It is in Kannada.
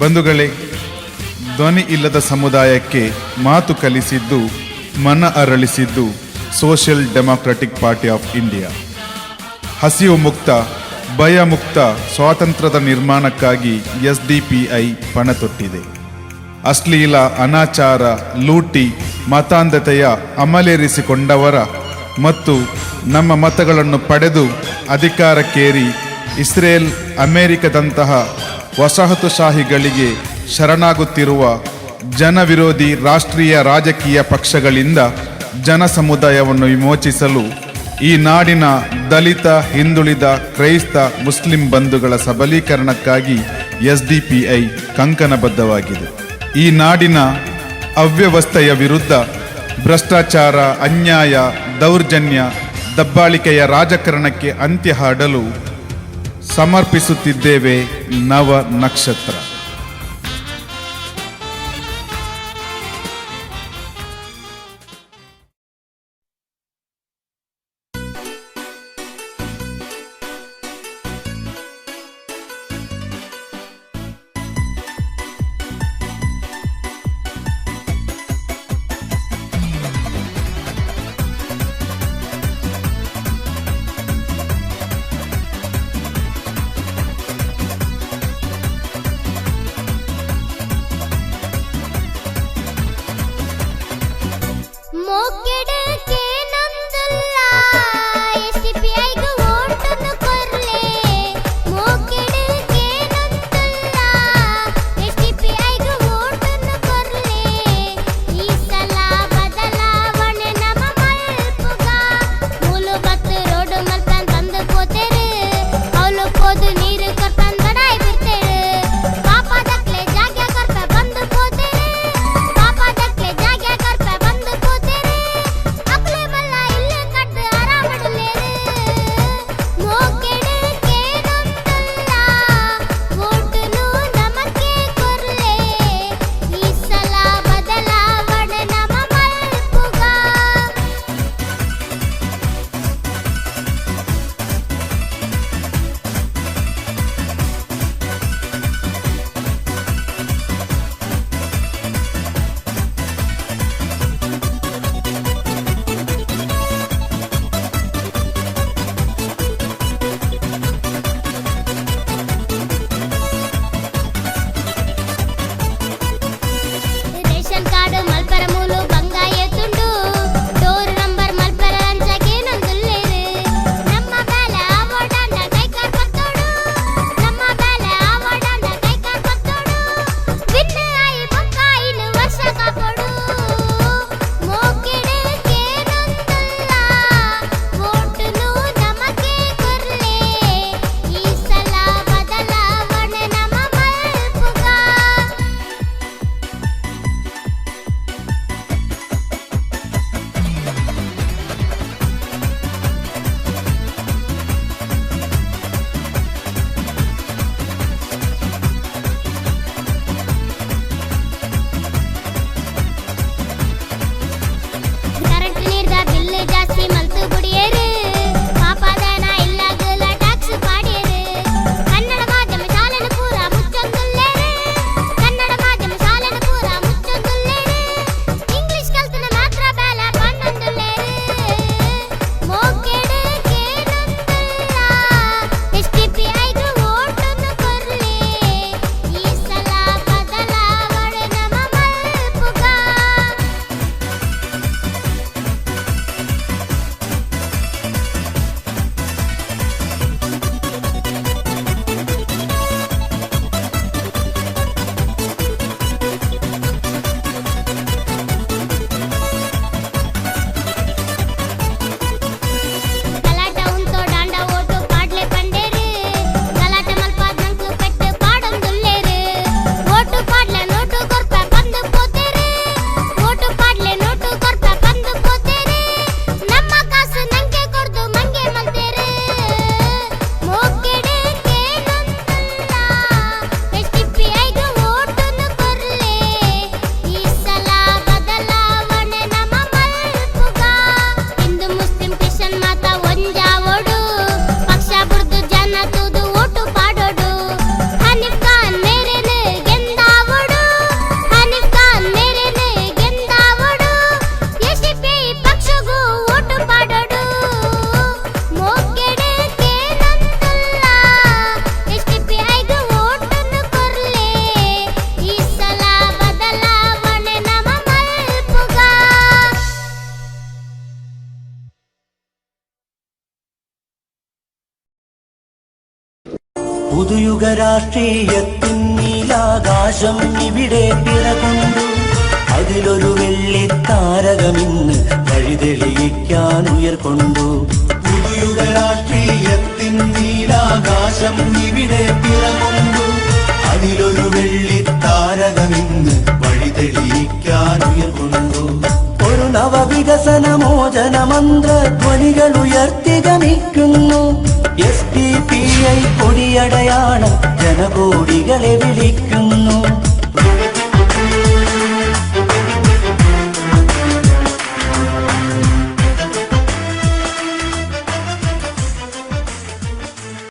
ಬಂಧುಗಳೇ, ಧ್ವನಿ ಇಲ್ಲದ ಸಮುದಾಯಕ್ಕೆ ಮಾತು ಕಲಿಸಿದ್ದು, ಮನ ಅರಳಿಸಿದ್ದು social democratic party of India. ಹಸಿವು ಮುಕ್ತ, ಭಯ ಮುಕ್ತ ಸ್ವಾತಂತ್ರ್ಯದ ನಿರ್ಮಾಣಕ್ಕಾಗಿ SDPI ಪಣ ತೊಟ್ಟಿದೆ. ಅಶ್ಲೀಲ, ಅನಾಚಾರ, ಲೂಟಿ, ಮತಾಂಧತೆಯ ಅಮಲೇರಿಸಿಕೊಂಡವರ ಮತ್ತು ನಮ್ಮ ಮತಗಳನ್ನು ಪಡೆದು ಅಧಿಕಾರಕ್ಕೇರಿ ಇಸ್ರೇಲ್, ಅಮೆರಿಕದಂತಹ ವಸಾಹತುಶಾಹಿಗಳಿಗೆ ಶರಣಾಗುತ್ತಿರುವ ಜನವಿರೋಧಿ ರಾಷ್ಟ್ರೀಯ ರಾಜಕೀಯ ಪಕ್ಷಗಳಿಂದ ಜನ ಸಮುದಾಯವನ್ನು ವಿಮೋಚಿಸಲು ಈ ನಾಡಿನ ದಲಿತ, ಹಿಂದುಳಿದ, ಕ್ರೈಸ್ತ, ಮುಸ್ಲಿಂ ಬಂಧುಗಳ ಸಬಲೀಕರಣಕ್ಕಾಗಿ SDPI ಕಂಕಣಬದ್ಧವಾಗಿದೆ. ಈ ನಾಡಿನ ಅವ್ಯವಸ್ಥೆಯ ವಿರುದ್ಧ, ಭ್ರಷ್ಟಾಚಾರ, ಅನ್ಯಾಯ, ದೌರ್ಜನ್ಯ, ದಬ್ಬಾಳಿಕೆಯ ರಾಜಕಾರಣಕ್ಕೆ ಅಂತ್ಯ ಹಾಡಲು ಸಮರ್ಪಿಸುತ್ತಿದ್ದೇವೆ ನವ ನಕ್ಷತ್ರ. പുതുയുഗ രാഷ്ട്രീയത്തിൻ നീലാകാശം ഇവിടെ പിറകൊണ്ടു. അതിലൊരു വെള്ളിത്താരകമിന്ന് വഴിതെളിയിക്കാൻ ഉയർക്കൊണ്ടു. പുതുയുഗ രാഷ്ട്രീയത്തിൻ നീലാകാശം ഇവിടെ പിറകൊണ്ടു. അതിലൊരു വെള്ളിത്താരകമിന്ന് വഴിതെളിയിക്കാൻ ഉയർക്കൊണ്ടു. ഒരു നവവികസന മോചന മന്ത്രധ്വനികൾ ഉയർത്തി ഗമിക്കുന്നു. SDPI കൊടിയടയാളം ജനകോടികളെ വിളിക്കുന്നു.